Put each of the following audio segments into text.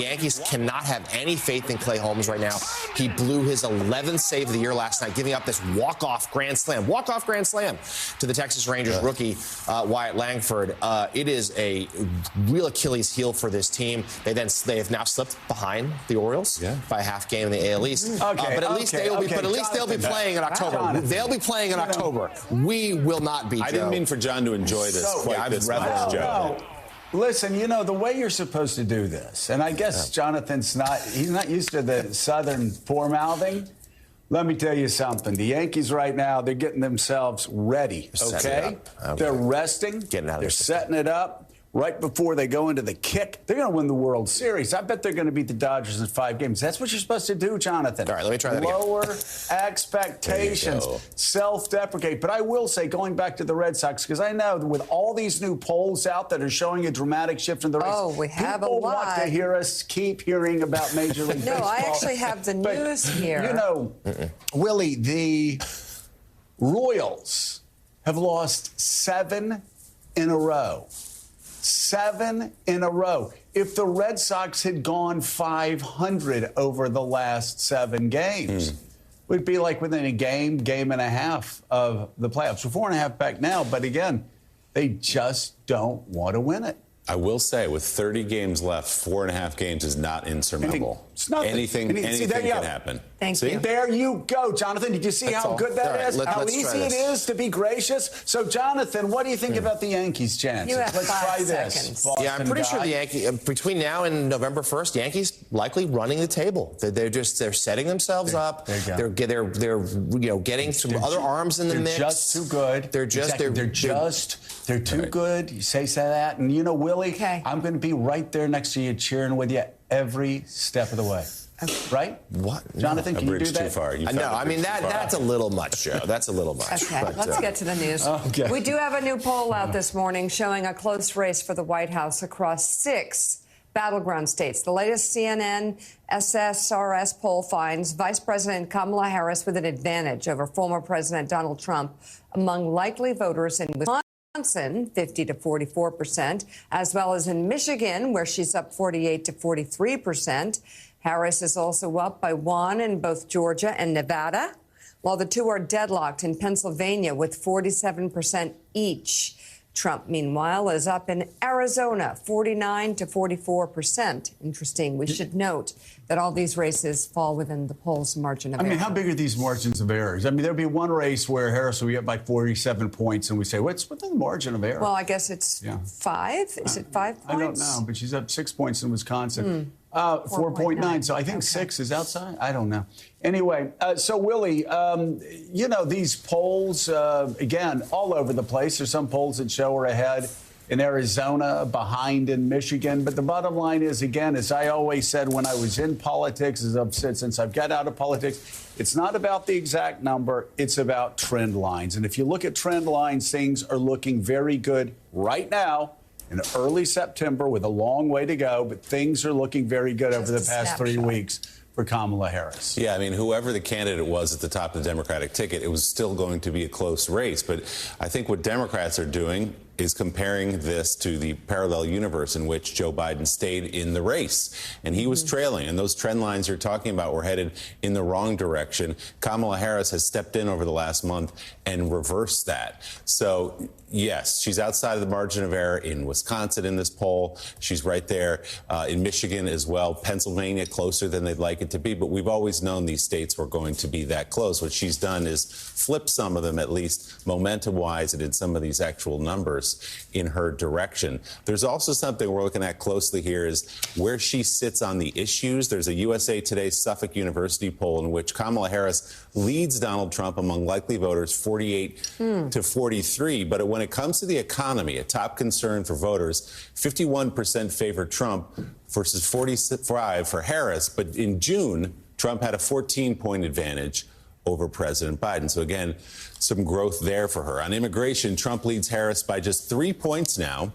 Yankees cannot have any faith in Clay Holmes right now. He blew his 11th save of the year last night, giving up this walk-off grand slam to the Texas Rangers rookie Wyatt Langford. It is a real Achilles heel for this team. They have now slipped behind the Orioles by a half game in the AL East. But at least they'll be playing in October. They'll be playing in October. We will not be. Joe. I didn't mean for John to enjoy this this much, Joe. Listen, the way you're supposed to do this, and I guess Jonathan's he's not used to the Southern foremouthing. Let me tell you something. The Yankees right now, they're getting themselves ready, okay? They're resting. They're setting it up. Right before they go into the kick, they're going to win the World Series. I bet they're going to beat the Dodgers in 5 games. That's what you're supposed to do, Jonathan. All right, let me try that Lower expectations, self-deprecate. But I will say, going back to the Red Sox, because I know with all these new polls out that are showing a dramatic shift in the race, we have people a lot. want to hear us keep hearing about Major League Baseball. No, I actually have the news here. Willie, the Royals have lost 7 in a row. 7 in a row. If the Red Sox had gone 500 over the last 7 games, we'd be like within a game and a half of the playoffs. We're 4.5 back now, but again, they just don't want to win it. I will say, with 30 games left, 4.5 games is not insurmountable. It's nothing. Anything can happen. Thank you. There you go, Jonathan. Did you see how good that is? How easy it is to be gracious? So, Jonathan, what do you think about the Yankees' chances? You have Let's 5 try seconds. this. Boston I'm pretty sure the Yankees, between now and November 1st, Yankees likely running the table. They're setting themselves up. They're getting some other arms in the mix. They're just too good. They're too good. You say that, and Willie, I'm going to be right there next to you, cheering with you every step of the way. Right? What? Jonathan, can you do that? Too far. No, I mean, that's a little much, Joe. That's a little much. Okay, let's get to the news. Okay. We do have a new poll out this morning showing a close race for the White House across 6 battleground states. The latest CNN SSRS poll finds Vice President Kamala Harris with an advantage over former President Donald Trump among likely voters in Wisconsin, 50 to 44%, as well as in Michigan, where she's up 48 to 43%. Harris is also up by 1 in both Georgia and Nevada, while the 2 are deadlocked in Pennsylvania with 47% each. Trump, meanwhile, is up in Arizona, 49 to 44%. Interesting. We should note that all these races fall within the poll's margin of error. I mean, how big are these margins of errors? I mean, there'll be one race where Harris will be up by 47 points, and we say, what's within the margin of error? Well, I guess it's 5. Is it 5 points? I don't know, but she's up 6 points in Wisconsin. 4.9. So I think 6 is outside. I don't know. Anyway, so Willie, these polls, again, all over the place. There's some polls that show her ahead in Arizona, behind in Michigan. But the bottom line is, again, as I always said when I was in politics, as I've said since I've got out of politics, it's not about the exact number. It's about trend lines. And if you look at trend lines, things are looking very good right now. In early September, with a long way to go, but things are looking very good over the past 3 weeks for Kamala Harris. Yeah, I mean, whoever the candidate was at the top of the Democratic ticket, it was still going to be a close race. But I think what Democrats are doing is comparing this to the parallel universe in which Joe Biden stayed in the race. And he was trailing. And those trend lines you're talking about were headed in the wrong direction. Kamala Harris has stepped in over the last month and reversed that. So, yes, she's outside of the margin of error in Wisconsin in this poll. She's right there in Michigan as well. Pennsylvania closer than they'd like it to be. But we've always known these states were going to be that close. What she's done is flip some of them, at least momentum-wise, and in some of these actual numbers in her direction. There's also something we're looking at closely here is where she sits on the issues. There's a USA Today Suffolk University poll in which Kamala Harris leads Donald Trump among likely voters 48 to 43. But when it comes to the economy, a top concern for voters, 51% favor Trump versus 45 for Harris. But in June, Trump had a 14-point advantage over President Biden. So again, some growth there for her. On immigration, Trump leads Harris by just 3 points now,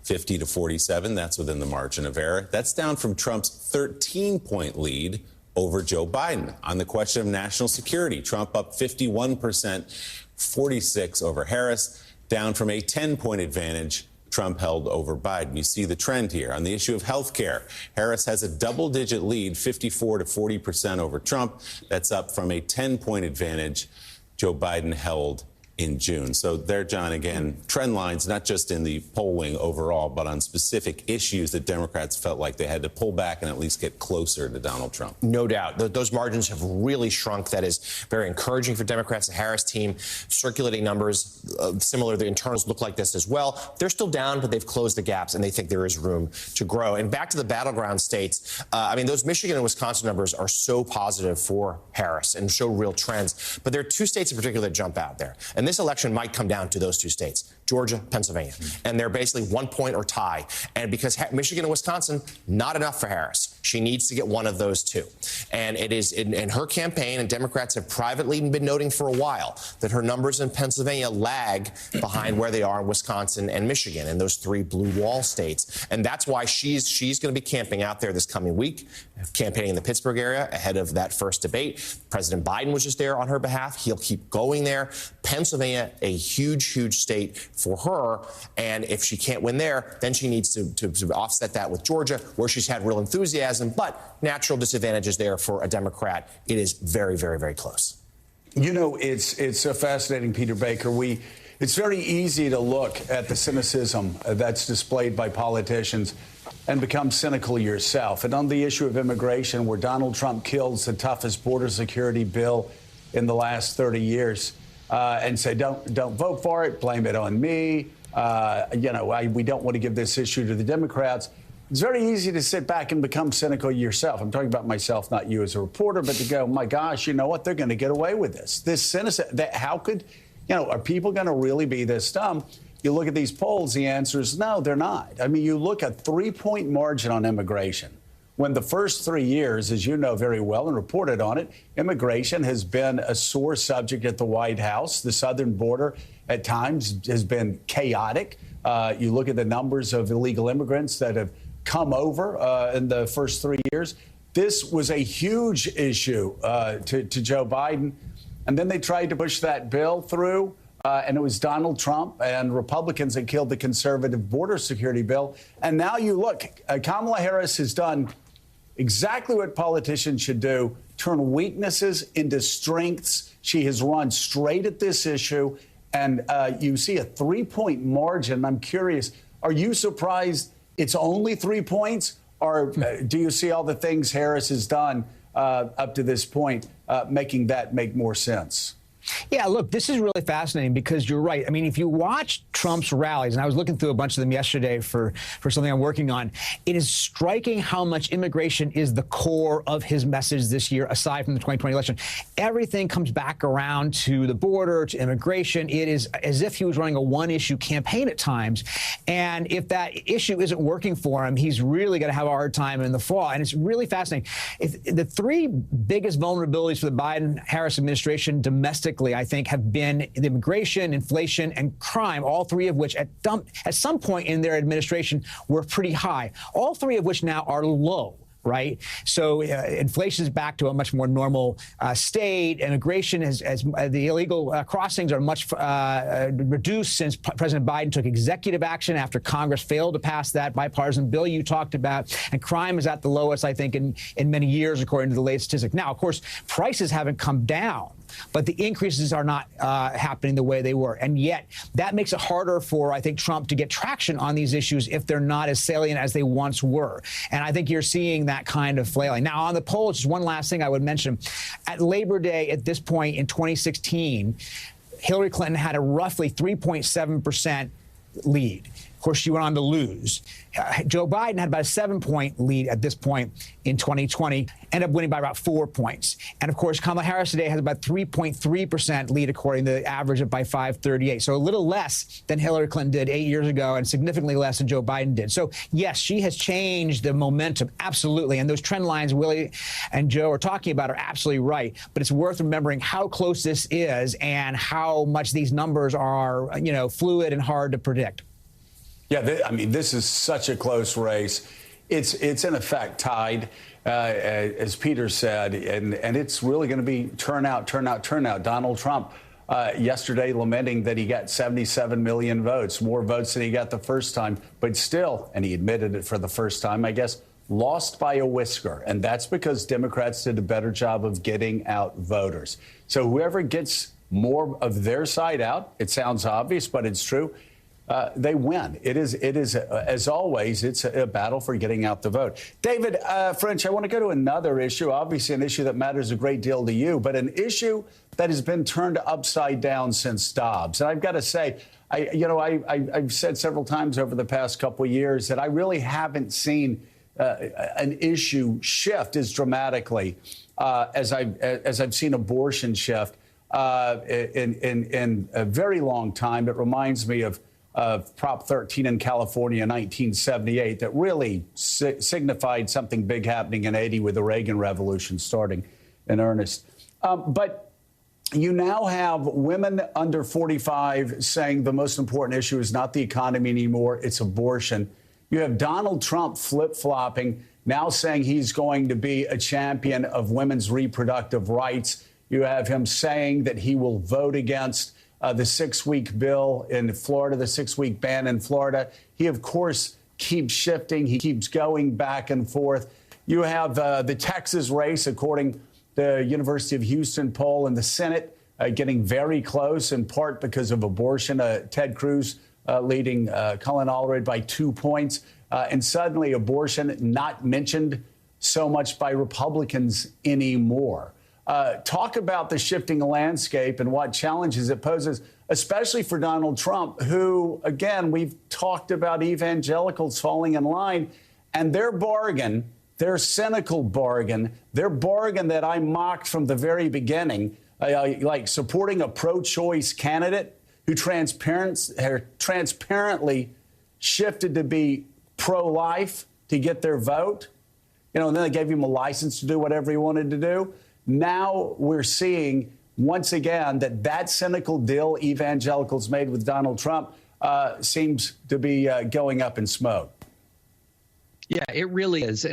50 to 47. That's within the margin of error. That's down from Trump's 13-point lead over Joe Biden. On the question of national security, Trump up 51%, 46 over Harris, down from a 10-point advantage Trump held over Biden. You see the trend here. On the issue of health care, Harris has a double-digit lead, 54 to 40% over Trump. That's up from a 10-point advantage Joe Biden held in June. So there, John, again, trend lines, not just in the polling overall, but on specific issues that Democrats felt like they had to pull back and at least get closer to Donald Trump. No doubt. Those margins have really shrunk. That is very encouraging for Democrats. The Harris team, circulating numbers, similar, the internals look like this as well. They're still down, but they've closed the gaps, and they think there is room to grow. And back to the battleground states, I mean, those Michigan and Wisconsin numbers are so positive for Harris and show real trends. But there are two states in particular that jump out there. And this election might come down to those two states, Georgia, Pennsylvania. And they're basically 1 point or tie. And because Michigan and Wisconsin, not enough for Harris. She needs to get one of those two. And it is in her campaign, and Democrats have privately been noting for a while that her numbers in Pennsylvania lag behind where they are in Wisconsin and Michigan, and those three blue wall states. And that's why she's going to be camping out there this coming week, campaigning in the Pittsburgh area ahead of that first debate. President Biden was just there on her behalf. He'll keep going there. Pennsylvania, a huge, huge state for her. And if she can't win there, then she needs to offset that with Georgia, where she's had real enthusiasm, but natural disadvantages there for a Democrat. It is very, very, very close. You know, it's so fascinating, Peter Baker. It's very easy to look at the cynicism that's displayed by politicians and become cynical yourself. And on the issue of immigration, where Donald Trump kills the toughest border security bill in the last 30 years, and say, don't vote for it, blame it on me. We don't want to give this issue to the Democrats. It's very easy to sit back and become cynical yourself. I'm talking about myself, not you as a reporter, but to go, my gosh, you know what? They're going to get away with this. This cynicism, how could, are people going to really be this dumb? You look at these polls, the answer is no, they're not. I mean, you look at 3-point margin on immigration. When the first 3 years, as you know very well and reported on it, immigration has been a sore subject at the White House. The southern border at times has been chaotic. You look at the numbers of illegal immigrants that have come over in the first 3 years. This was a huge issue to Joe Biden. And then they tried to push that bill through. And it was Donald Trump and Republicans that killed the conservative border security bill. And now you look, Kamala Harris has done exactly what politicians should do, turn weaknesses into strengths. She has run straight at this issue. And you see a 3-point margin. I'm curious, are you surprised it's only 3 points? Or do you see all the things Harris has done up to this point, making that make more sense? Yeah, look, this is really fascinating because you're right. I mean, if you watch Trump's rallies, and I was looking through a bunch of them yesterday for something I'm working on, it is striking how much immigration is the core of his message this year, aside from the 2020 election. Everything comes back around to the border, to immigration. It is as if he was running a one-issue campaign at times. And if that issue isn't working for him, he's really going to have a hard time in the fall. And it's really fascinating. If the three biggest vulnerabilities for the Biden-Harris administration domestically, I think, have been the immigration, inflation, and crime, all three of which at some point in their administration were pretty high, all three of which now are low. Right. So inflation is back to a much more normal state. Immigration as the illegal crossings are much reduced since President Biden took executive action after Congress failed to pass that bipartisan bill you talked about. And crime is at the lowest, I think, in many years, according to the latest statistic. Now, of course, prices haven't come down, but the increases are not happening the way they were. And yet that makes it harder for, I think, Trump to get traction on these issues if they're not as salient as they once were. And I think you're seeing that kind of flailing. Now, on the polls, just one last thing I would mention. At Labor Day, at this point in 2016, Hillary Clinton had a roughly 3.7% lead. Of course, she went on to lose. Joe Biden had about a 7-point lead at this point in 2020, ended up winning by about 4 points. And of course, Kamala Harris today has about 3.3% lead, according to the average by 538. So a little less than Hillary Clinton did 8 years ago and significantly less than Joe Biden did. So yes, she has changed the momentum. Absolutely. And those trend lines Willie and Joe are talking about are absolutely right. But it's worth remembering how close this is and how much these numbers are, fluid and hard to predict. Yeah, I mean, this is such a close race. It's in effect tied, as Peter said, and it's really going to be turnout. Donald Trump yesterday lamenting that he got 77 million votes, more votes than he got the first time, but still, and he admitted it for the first time, I guess, lost by a whisker. And that's because Democrats did a better job of getting out voters. So whoever gets more of their side out, it sounds obvious, but it's true, they win. It is, as always, it's a battle for getting out the vote. David French, I want to go to another issue, obviously an issue that matters a great deal to you, but an issue that has been turned upside down since Dobbs. And I've got to say, I've said several times over the past couple of years that I really haven't seen an issue shift as dramatically as I've seen abortion shift in a very long time. It reminds me of Prop 13 in California in 1978 that really signified something big happening in 80 with the Reagan Revolution starting in earnest. But you now have women under 45 saying the most important issue is not the economy anymore, it's abortion. You have Donald Trump flip-flopping, now saying he's going to be a champion of women's reproductive rights. You have him saying that he will vote against the 6-week bill in Florida, the 6-week ban in Florida. He, of course, keeps shifting. He keeps going back and forth. You have the Texas race, according to the University of Houston poll in the Senate, getting very close, in part because of abortion. Ted Cruz leading Colin Allred by 2 points. And suddenly abortion not mentioned so much by Republicans anymore. Talk about the shifting landscape and what challenges it poses, especially for Donald Trump, who, again, we've talked about evangelicals falling in line, and their bargain, their cynical bargain, their bargain that I mocked from the very beginning, like supporting a pro-choice candidate who transparently shifted to be pro-life to get their vote, and then they gave him a license to do whatever he wanted to do. Now we're seeing, once again, that cynical deal evangelicals made with Donald Trump seems to be going up in smoke. Yeah, it really is.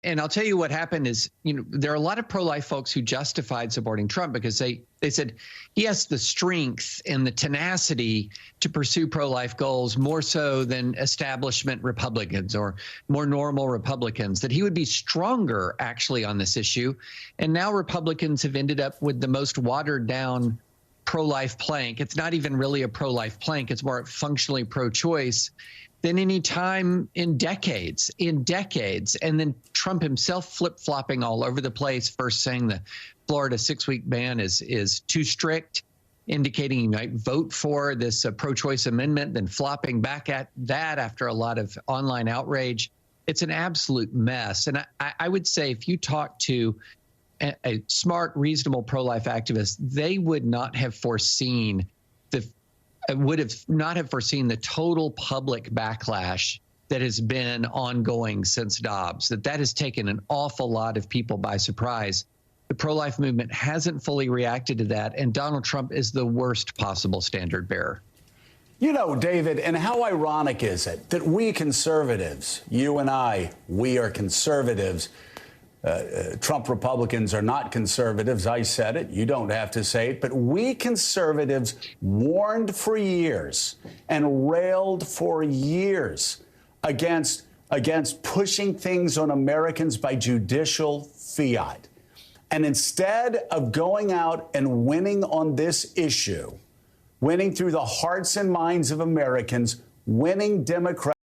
And I'll tell you what happened is, there are a lot of pro-life folks who justified supporting Trump because they said he has the strength and the tenacity to pursue pro-life goals more so than establishment Republicans or more normal Republicans, that he would be stronger actually on this issue. And now Republicans have ended up with the most watered down pro-life plank. It's not even really a pro-life plank. It's more functionally pro-choice than any time in decades. And then Trump himself flip-flopping all over the place, first saying the Florida 6-week ban is too strict, indicating he might vote for this pro-choice amendment, then flopping back at that after a lot of online outrage. It's an absolute mess. And I would say if you talk to a smart, reasonable pro-life activist, they would not have foreseen the total public backlash that has been ongoing since Dobbs, that has taken an awful lot of people by surprise. The pro-life movement hasn't fully reacted to that, and Donald Trump is the worst possible standard bearer. David, and how ironic is it that we conservatives, you and I, we are conservatives. Trump Republicans are not conservatives. I said it. You don't have to say it. But we conservatives warned for years and railed for years against pushing things on Americans by judicial fiat. And instead of going out and winning on this issue, winning through the hearts and minds of Americans, winning Democrats